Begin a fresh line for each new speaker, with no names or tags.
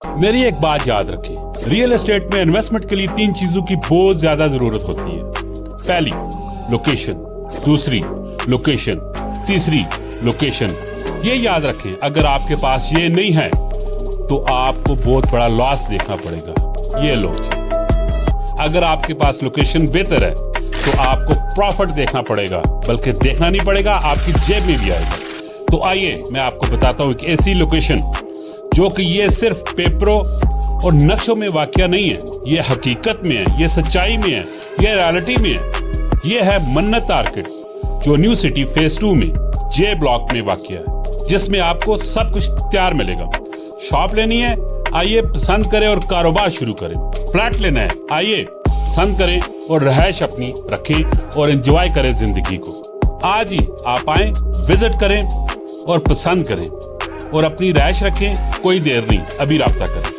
میری ایک بات یاد رکھیں، ریئل اسٹیٹ میں انویسٹمنٹ کے لیے 3 چیزوں کی بہت زیادہ ضرورت ہوتی ہے۔ پہلی لوکیشن، دوسری لوکیشن، تیسری لوکیشن۔ یہ یاد رکھیں، اگر آپ کے پاس یہ نہیں ہے تو آپ کو بہت بڑا لاس دیکھنا پڑے گا۔ یہ لو، اگر آپ کے پاس لوکیشن بہتر ہے تو آپ کو پروفٹ دیکھنا پڑے گا، بلکہ دیکھنا نہیں پڑے گا، آپ کی جیب میں بھی آئے گا۔ تو آئیے میں آپ کو بتاتا ہوں ایک ایسی لوکیشن جو کہ یہ صرف پیپروں اور نقشوں میں واقع نہیں ہے، یہ حقیقت میں ہے، یہ سچائی میں ہے، یہ ریالٹی میں ہے۔ یہ ہے منت آرکڈ، جو نیو سٹی فیز 2 میں جے بلاک میں واقع ہے، جس میں آپ کو سب کچھ تیار ملے گا۔ شاپ لینی ہے، آئیے پسند کریں اور کاروبار شروع کریں۔ فلیٹ لینا ہے، آئیے پسند کریں اور رہائش اپنی رکھیں اور انجوائے کریں زندگی کو۔ آج ہی آپ آئیں، وزٹ کریں اور پسند کریں اور اپنی رہائش رکھیں۔ کوئی دیر نہیں، ابھی رابطہ کریں۔